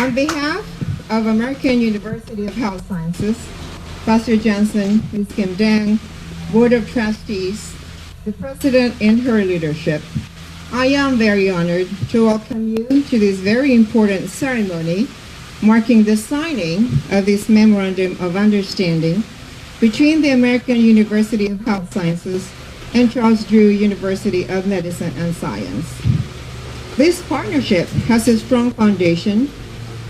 On behalf of American University of Health Sciences, Pastor Johnson, Ms. Kim Dang, Board of Trustees, the President and her leadership, I am very honored to welcome you to this very important ceremony marking the signing of this Memorandum of Understanding between the American University of Health Sciences and Charles Drew University of Medicine and Science. This partnership has a strong foundation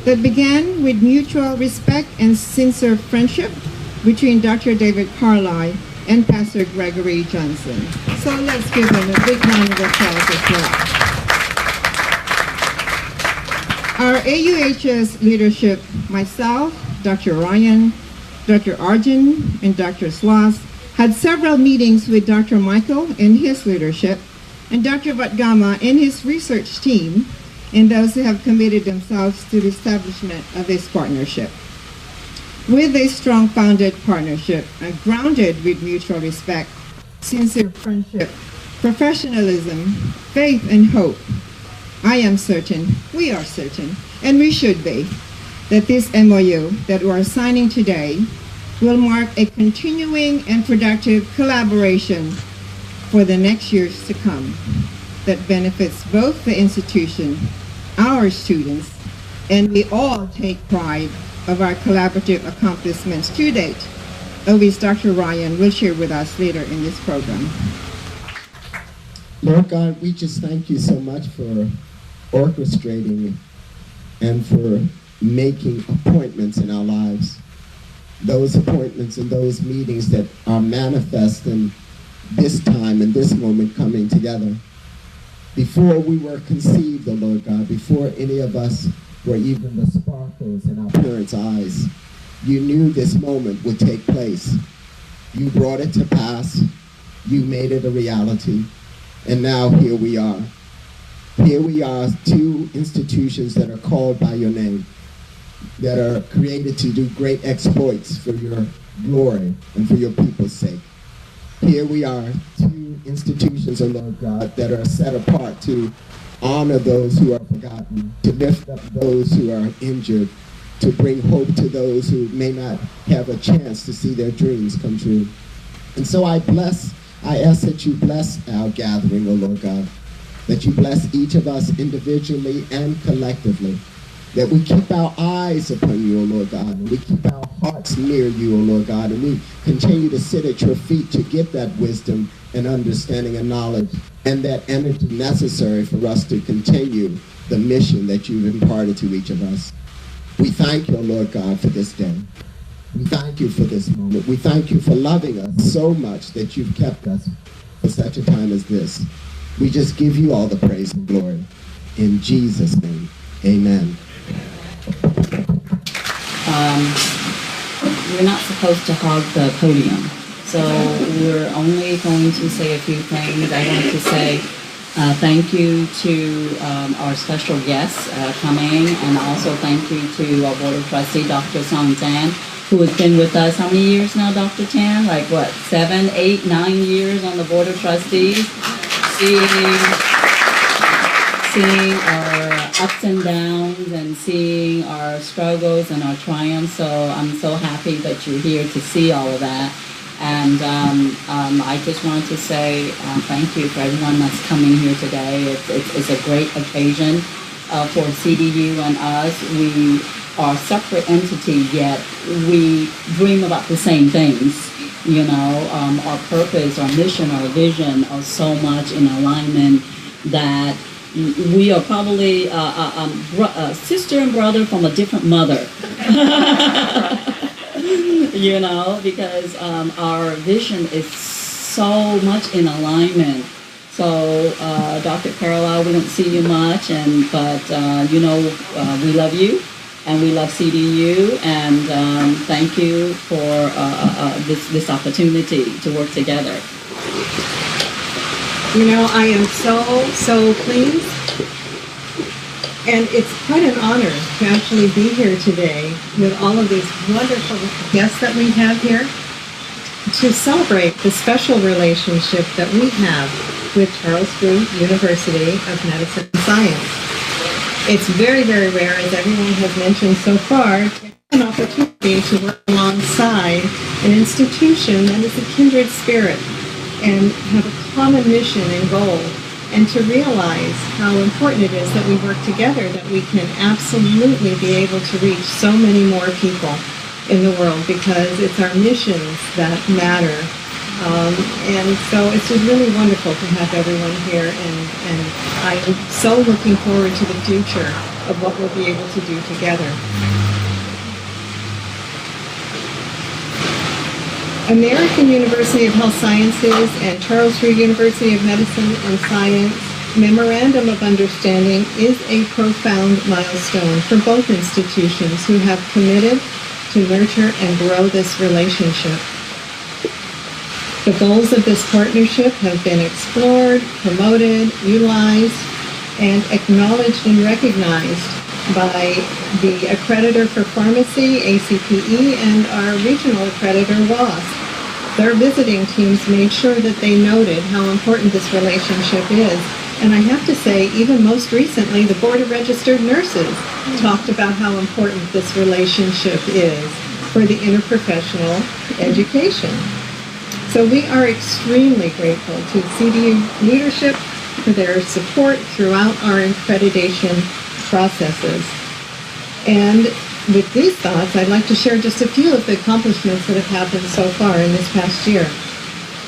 that began with mutual respect and sincere friendship between Dr. David Carlisle and Pastor Gregory Johnson. So let's give them a big round of applause as well. Our AUHS leadership, myself, Dr. Ryan, Dr. Arjun, and Dr. Sloss, had several meetings with Dr. Michael and his leadership, and Dr. Vatgama and his research team, and those who have committed themselves to the establishment of this partnership. With a strong founded partnership and grounded with mutual respect, sincere friendship, professionalism, faith, and hope, I am certain, we are certain, and we should be, that this MOU that we are signing today will mark a continuing and productive collaboration for the next years to come that benefits both the institution, our students, and we all take pride of our collaborative accomplishments to date, of which Dr. Ryan will share with us later in this program. Lord God, we just thank you so much for orchestrating and for making appointments in our lives. Those appointments and those meetings that are manifest in this time and this moment coming together. Before we were conceived, oh Lord God, before any of us were even the sparkles in our parents' eyes, you knew this moment would take place. You brought it to pass. You made it a reality. And now here we are. Here we are, two institutions that are called by your name, that are created to do great exploits for your glory and for your people's sake. Here we are, two institutions, oh Lord God, that are set apart to honor those who are forgotten, to lift up those who are injured, to bring hope to those who may not have a chance to see their dreams come true. And so I ask that you bless our gathering, oh Lord God, that you bless each of us individually and collectively, that we keep our eyes upon you, O Lord God, and we keep our hearts near you, O Lord God, and we continue to sit at your feet to get that wisdom and understanding and knowledge and that energy necessary for us to continue the mission that you've imparted to each of us. We thank you, O Lord God, for this day. We thank you for this moment. We thank you for loving us so much that you've kept us for such a time as this. We just give you all the praise and glory. In Jesus' name, amen. We're not supposed to hog the podium, so we're only going to say a few things. I want to say thank you to our special guests coming, and also thank you to our Board of Trustees, Dr. Song Tan, who has been with us how many years now, Dr. Tan? Like what, 7, 8, 9 years on the Board of Trustees? Seeing our ups and downs and seeing our struggles and our triumphs. So I'm so happy that you're here to see all of that. And I just want to say thank you for everyone that's coming here today. It's a great occasion for CDU and us. We are separate entities, yet we dream about the same things. You know, our purpose, our mission, our vision are so much in alignment that we are probably sister and brother from a different mother. You know, because our vision is so much in alignment. So, Dr. Carlisle, we don't see you much, but you know, we love you. And we love CDU, and thank you for this opportunity to work together. You know, I am so pleased, and it's quite an honor to actually be here today with all of these wonderful guests that we have here to celebrate the special relationship that we have with Charles Drew University of Medicine and Science. It's very, very rare, as everyone has mentioned so far, to have an opportunity to work alongside an institution that is a kindred spirit and have a common mission and goal, and to realize how important it is that we work together, that we can absolutely be able to reach so many more people in the world, because it's our missions that matter. And so it's just really wonderful to have everyone here, and I'm so looking forward to the future of what we'll be able to do together. American University of Health Sciences and Charles Drew University of Medicine and Science Memorandum of Understanding is a profound milestone for both institutions who have committed to nurture and grow this relationship. The goals of this partnership have been explored, promoted, utilized, and acknowledged and recognized by the accreditor for pharmacy, ACPE, and our regional accreditor, WASP. Their visiting teams made sure that they noted how important this relationship is. And I have to say, even most recently, the Board of Registered Nurses talked about how important this relationship is for the interprofessional education. So we are extremely grateful to CDU leadership for their support throughout our accreditation processes. And with these thoughts, I'd like to share just a few of the accomplishments that have happened so far in this past year.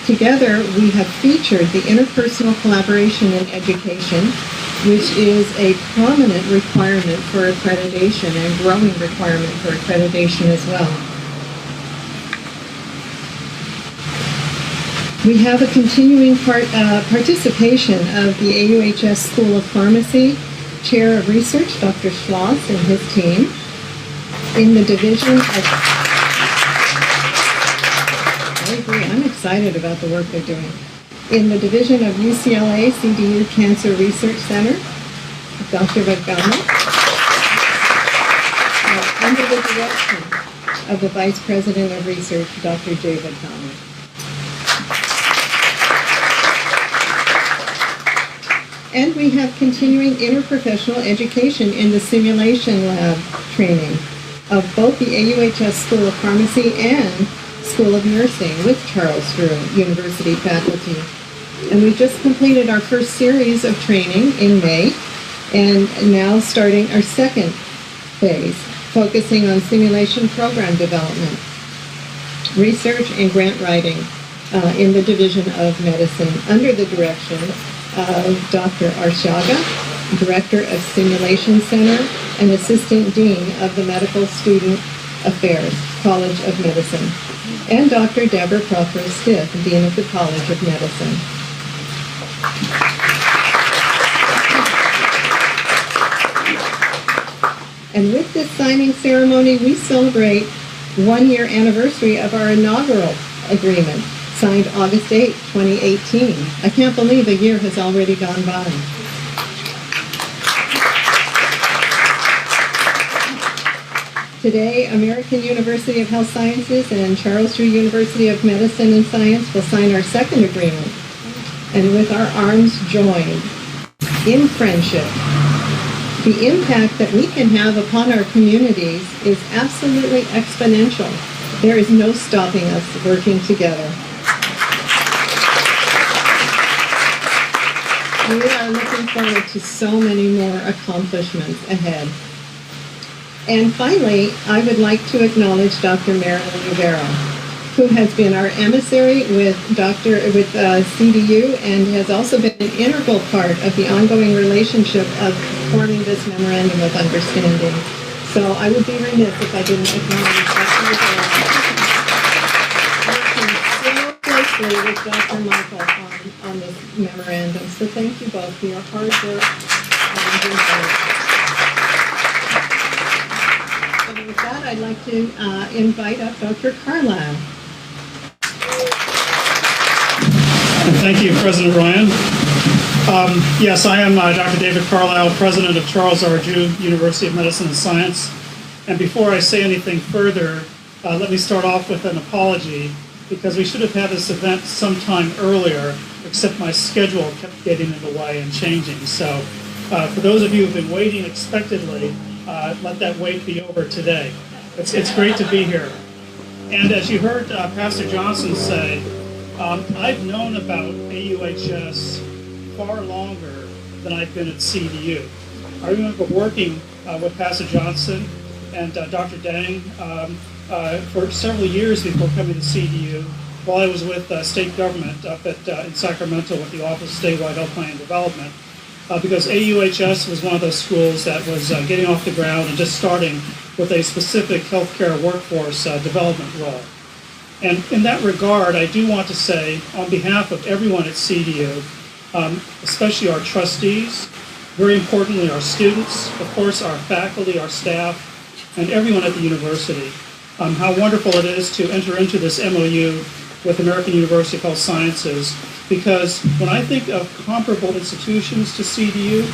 Together, we have featured the interpersonal collaboration in education, which is a prominent requirement for accreditation and growing requirement for accreditation as well. We have a continuing participation of the AUHS School of Pharmacy Chair of Research, Dr. Schloss, and his team in the division of... I agree, I'm excited about the work they're doing. In the division of UCLA CDU Cancer Research Center, Dr. Vagama, under the direction of the Vice President of Research, Dr. David Vagama. And we have continuing interprofessional education in the simulation lab training of both the AUHS School of Pharmacy and School of Nursing with Charles Drew University faculty. And we just completed our first series of training in May, and now starting our second phase, focusing on simulation program development, research, and grant writing in the Division of Medicine under the direction of Dr. Arshaga, Director of Simulation Center and Assistant Dean of the Medical Student Affairs, College of Medicine, and Dr. Deborah Prothero-Stiff, Dean of the College of Medicine. And with this signing ceremony, we celebrate 1-year anniversary of our inaugural agreement, signed August 8, 2018. I can't believe a year has already gone by. Today, American University of Health Sciences and Charles Drew University of Medicine and Science will sign our second agreement. And with our arms joined in friendship, the impact that we can have upon our communities is absolutely exponential. There is no stopping us working together. We are looking forward to so many more accomplishments ahead. And finally, I would like to acknowledge Dr. Marilyn Rivera, who has been our emissary with CDU and has also been an integral part of the ongoing relationship of forming this Memorandum of Understanding. So I would be remiss if I didn't acknowledge Dr. Rivera, working so closely with Dr. Michael on this memorandum. So thank you both for your hard work and your work. And with that, I'd like to invite up Dr. Carlisle. Thank you, President Ryan. Yes, I am Dr. David Carlisle, President of Charles R. Drew University of Medicine and Science. And before I say anything further, let me start off with an apology, because we should have had this event sometime earlier, except my schedule kept getting in the way and changing. So For those of you who've been waiting expectantly, let that wait be over today. It's great to be here. And as you heard Pastor Johnson say, I've known about AUHS far longer than I've been at CDU. I remember working with Pastor Johnson and Dr. Dang for several years before coming to CDU, while I was with state government up in Sacramento with the Office of Statewide Health Plan and Development, because AUHS was one of those schools that was getting off the ground and just starting with a specific healthcare workforce development role. And in that regard, I do want to say, on behalf of everyone at CDU, especially our trustees, very importantly our students, of course our faculty, our staff, and everyone at the university, how wonderful it is to enter into this MOU with American University of Health Sciences, because when I think of comparable institutions to CDU,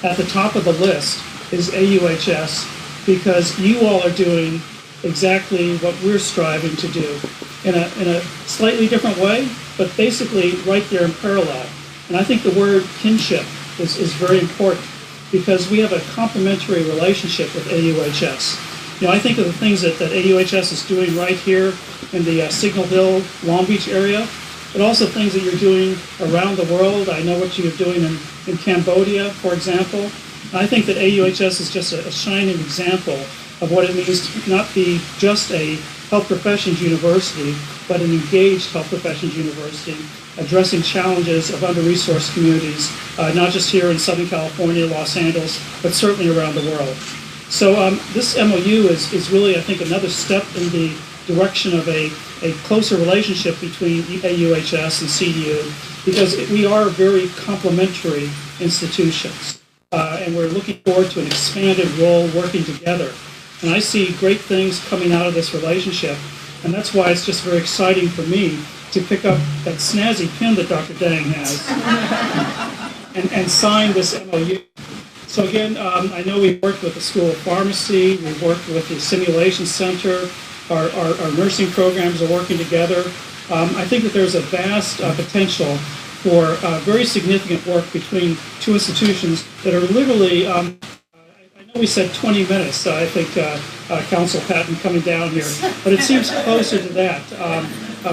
at the top of the list is AUHS, because you all are doing exactly what we're striving to do in a slightly different way, but basically right there in parallel. And I think the word kinship is very important, because we have a complementary relationship with AUHS. You know, I think of the things that AUHS is doing right here in the Signal Hill, Long Beach area, but also things that you're doing around the world. I know what you're doing in Cambodia, for example. And I think that AUHS is just a shining example of what it means to not be just a health professions university, but an engaged health professions university, addressing challenges of under-resourced communities, not just here in Southern California, Los Angeles, but certainly around the world. So this MOU is really, I think, another step in the direction of a closer relationship between AUHS and CDU, because we are very complementary institutions. And we're looking forward to an expanded role working together. And I see great things coming out of this relationship, and that's why it's just very exciting for me to pick up that snazzy pin that Dr. Dang has and sign this MOU. So again, I know we've worked with the School of Pharmacy, we've worked with the Simulation Center, our nursing programs are working together. I think that there's a vast potential for very significant work between two institutions that are literally, I know we said 20 minutes, I think Council Patton coming down here, but it seems closer to that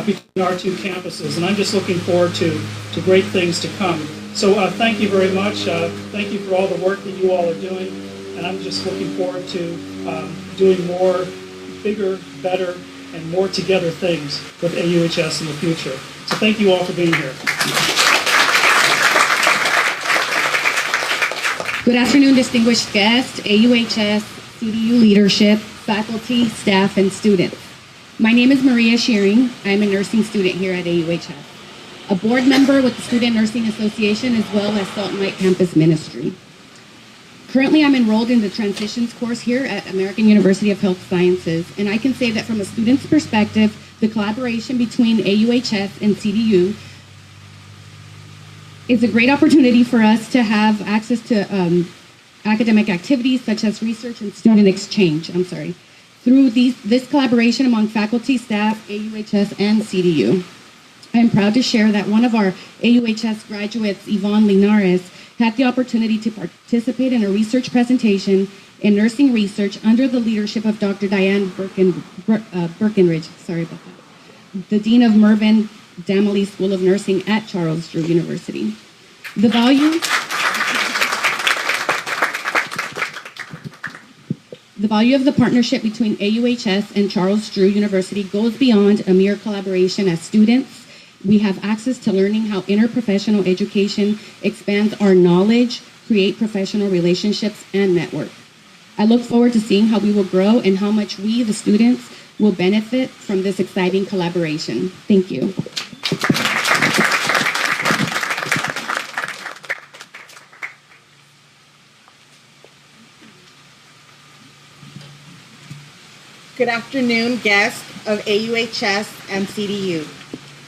between our two campuses, and I'm just looking forward to great things to come. So thank you very much. Thank you for all the work that you all are doing, and I'm just looking forward to doing more, bigger, better, and more together things with AUHS in the future. So thank you all for being here. Good afternoon, distinguished guests, AUHS, CDU leadership, faculty, staff, and students. My name is Maria Shearing. I'm a nursing student here at AUHS, a board member with the Student Nursing Association, as well as Salt and Light Campus Ministry. Currently, I'm enrolled in the Transitions course here at American University of Health Sciences, and I can say that from a student's perspective, the collaboration between AUHS and CDU is a great opportunity for us to have access to academic activities such as research and student exchange. Through this collaboration among faculty, staff, AUHS, and CDU. I am proud to share that one of our AUHS graduates, Yvonne Linares, had the opportunity to participate in a research presentation in nursing research under the leadership of Dr. Diane Birkenridge, the Dean of Mervyn Damley School of Nursing at Charles Drew University. The value of the partnership between AUHS and Charles Drew University goes beyond a mere collaboration as students. We have access to learning how interprofessional education expands our knowledge, create professional relationships, and network. I look forward to seeing how we will grow and how much we, the students, will benefit from this exciting collaboration. Thank you. Good afternoon, guests of AUHS and CDU.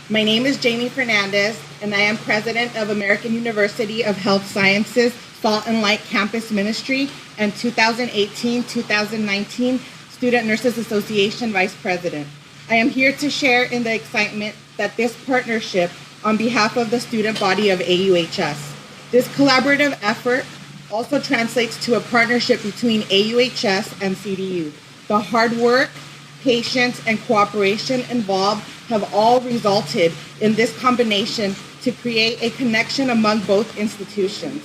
My name is Jamie Fernandez, and I am president of American University of Health Sciences Salt and Light Campus Ministry and 2018-2019 Student Nurses Association Vice President. I am here to share in the excitement that this partnership on behalf of the student body of AUHS. This collaborative effort also translates to a partnership between AUHS and CDU. The hard work, patience, and cooperation involved have all resulted in this combination to create a connection among both institutions.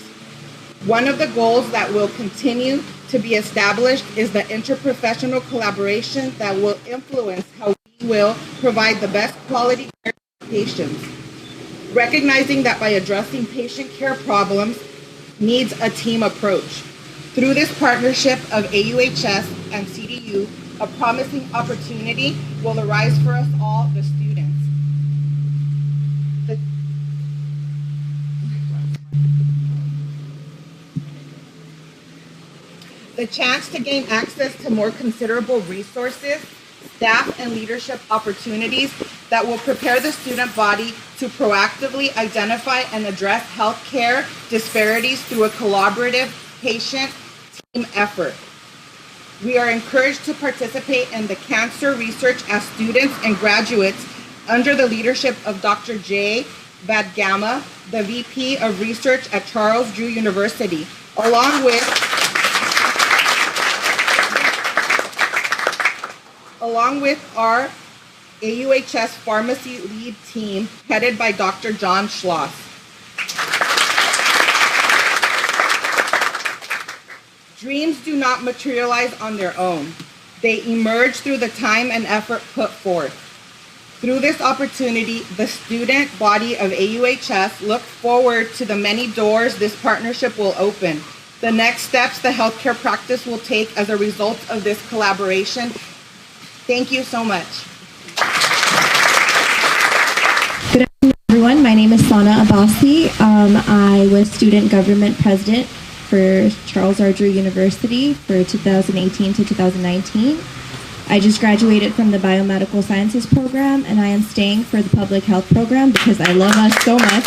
One of the goals that will continue to be established is the interprofessional collaboration that will influence how we will provide the best quality care to patients, recognizing that by addressing patient care problems needs a team approach. Through this partnership of AUHS and CDU, a promising opportunity will arise for us all, the students. The chance to gain access to more considerable resources, staff, and leadership opportunities that will prepare the student body to proactively identify and address healthcare disparities through a collaborative patient team effort. We are encouraged to participate in the cancer research as students and graduates under the leadership of Dr. 𝐀𝐦𝐿𝐴𝐷𝐿, the VP of Research at Charles Drew University, along with our AUHS pharmacy lead team headed by Dr. John Schloss. Dreams do not materialize on their own. They emerge through the time and effort put forth. Through this opportunity, the student body of AUHS look forward to the many doors this partnership will open, the next steps the healthcare practice will take as a result of this collaboration. Thank you so much. Good afternoon, everyone. My name is Sana Abbasi. I was student government president for Charles R. Drew University for 2018 to 2019. I just graduated from the biomedical sciences program, and I am staying for the public health program because I love us so much.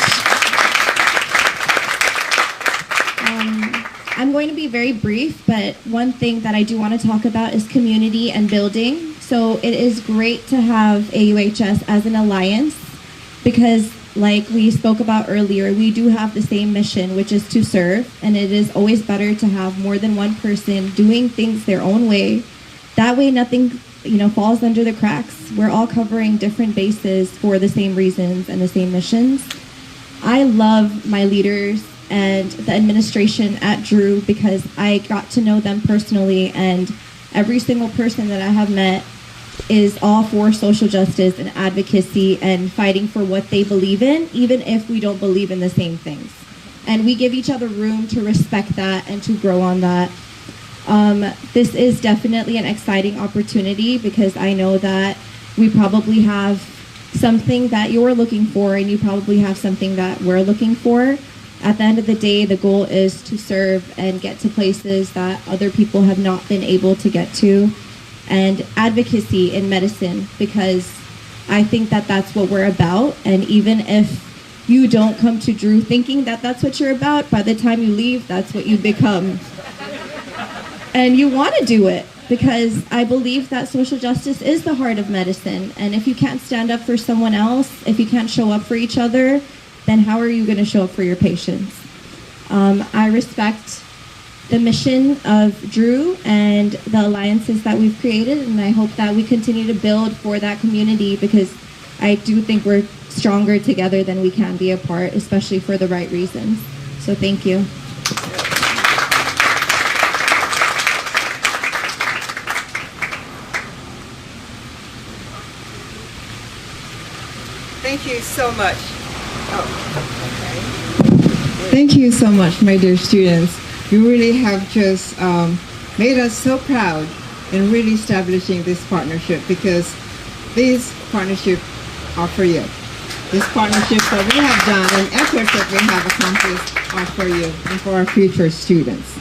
I'm going to be very brief, but one thing that I do want to talk about is community and building. So it is great to have AUHS as an alliance because, like we spoke about earlier, we do have the same mission, which is to serve, and it is always better to have more than one person doing things their own way. That way nothing, falls under the cracks. We're all covering different bases for the same reasons and the same missions. I love my leaders and the administration at Drew because I got to know them personally, and every single person that I have met is all for social justice and advocacy and fighting for what they believe in, even if we don't believe in the same things. And we give each other room to respect that and to grow on that. This is definitely an exciting opportunity because I know that we probably have something that you're looking for and you probably have something that we're looking for. At the end of the day, the goal is to serve and get to places that other people have not been able to get to, and advocacy in medicine, because I think that that's what we're about. And even if you don't come to Drew thinking that that's what you're about, by the time you leave, that's what you become. And you want to do it because I believe that social justice is the heart of medicine. And if you can't stand up for someone else, if you can't show up for each other, then how are you going to show up for your patients? I respect the mission of Drew and the alliances that we've created, and I hope that we continue to build for that community because I do think we're stronger together than we can be apart, especially for the right reasons. So thank you. Thank you so much. Thank you so much, my dear students. You really have just made us so proud in really establishing this partnership because these partnerships are for you. This partnership that we have done and efforts that we have accomplished are for you and for our future students.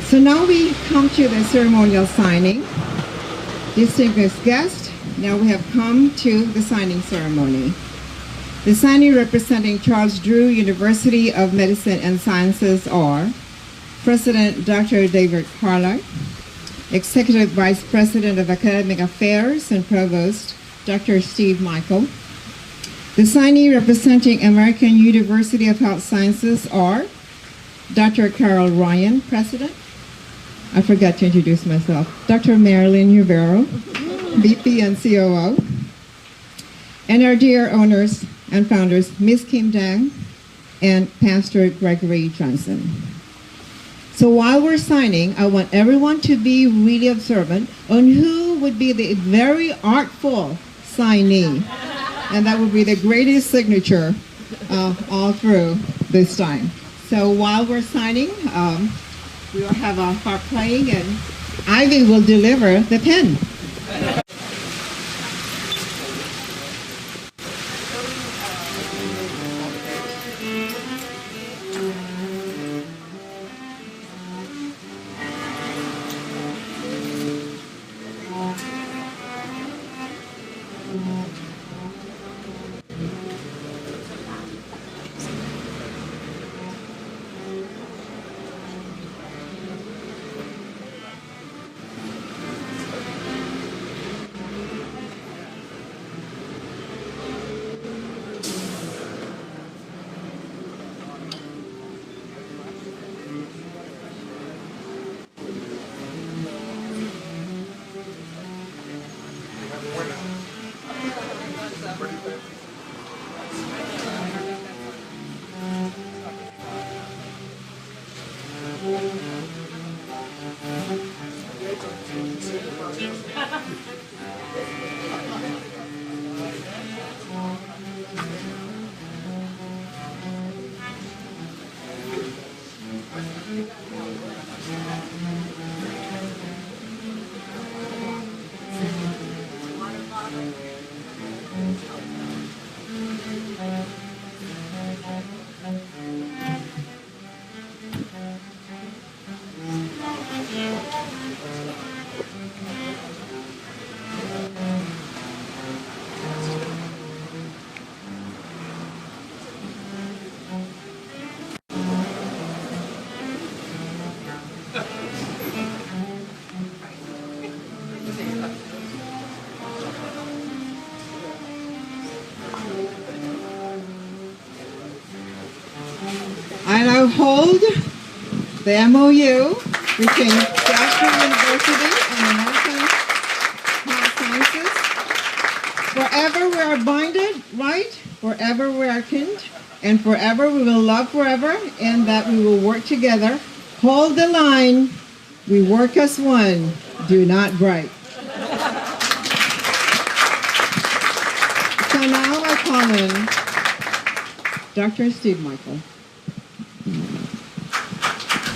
So now we come to the ceremonial signing. Distinguished guests, now we have come to the signing ceremony. The signee representing Charles Drew University of Medicine and Sciences are President Dr. David Carlisle, Executive Vice President of Academic Affairs and Provost Dr. Steve Michael, The signee representing American University of Health Sciences are Dr. Carol Ryan, President. I forgot to introduce myself. Dr. Marilyn Rivero, VP and COO. And our dear owners and founders, Ms. Kim Dang and Pastor Gregory Johnson. So while we're signing, I want everyone to be really observant on who would be the very artful signee. And that would be the greatest signature all through this time. So while we're signing, we will have a harp playing and Ivy will deliver the pen. I now hold the MOU between Jasper University and American Health Sciences. Forever we are binded, right? Forever we are kin, and forever we will love forever, and that we will work together. Hold the line. We work as one. Do not break. So now I call in Dr. Steve Michael.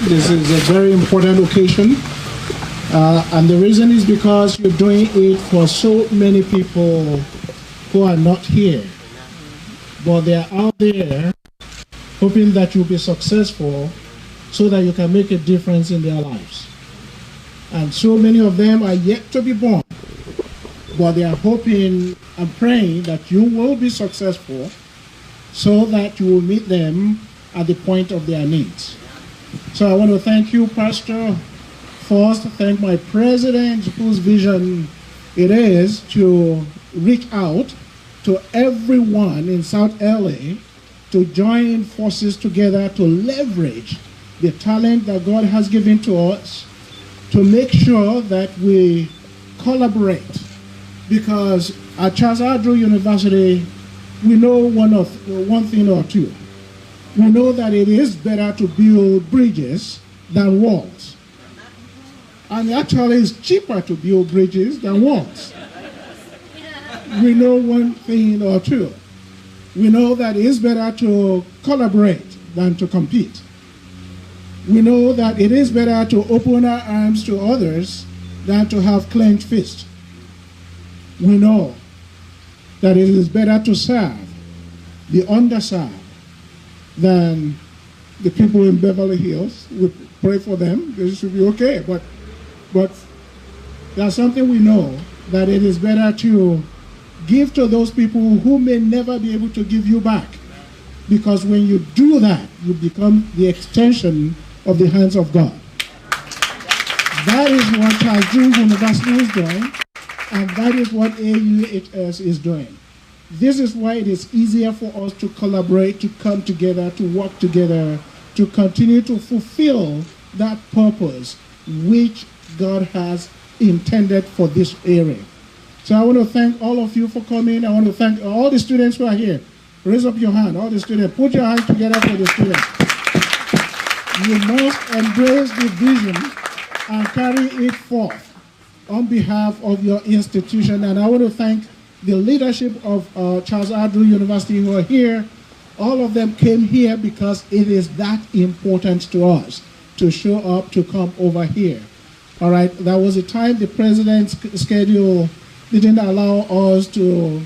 This is a very important occasion, and the reason is because you're doing it for so many people who are not here, but they are out there hoping that you'll be successful so that you can make a difference in their lives. And so many of them are yet to be born, but they are hoping and praying that you will be successful so that you will meet them at the point of their needs. So I want to thank you, Pastor. First, thank my president, whose vision it is to reach out to everyone in South LA to join forces together to leverage the talent that God has given to us to make sure that we collaborate. Because at Charles Andrew University, we know one thing or two. We know that it is better to build bridges than walls. And actually it's cheaper to build bridges than walls. We know one thing or two. We know that it is better to collaborate than to compete. We know that it is better to open our arms to others than to have clenched fists. We know that it is better to serve the underserved than the people in Beverly Hills. We pray for them, they should be okay. But there's something we know, that it is better to give to those people who may never be able to give you back. Because when you do that, you become the extension of the hands of God. That is what Charles Andrew University is doing, and that is what AUHS is doing. This is why it is easier for us to collaborate, to come together, to work together, to continue to fulfill that purpose which God has intended for this area. So I want to thank all of you for coming. I want to thank all the students who are here. Raise up your hand, all the students. Put your hands together for the students. You must embrace the vision and carry it forth on behalf of your institution. And I want to thank the leadership of Charles Andrew University who are here. All of them came here because it is that important to us to show up, to come over here. All right, there was a time the president's schedule didn't allow us to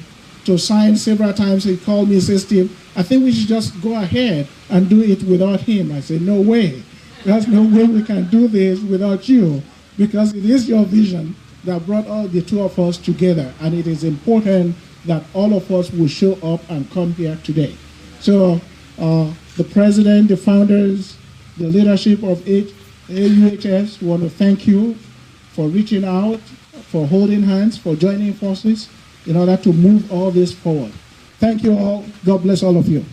sign several times. He called me and said, Steve, I think we should just go ahead and do it without him. I said, no way. There's no way we can do this without you, because it is your vision that brought all the two of us together, and it is important that all of us will show up and come here today. So the president, the founders, the leadership of AUHS want to thank you for reaching out, for holding hands, for joining forces in order to move all this forward. Thank you all. God bless all of you.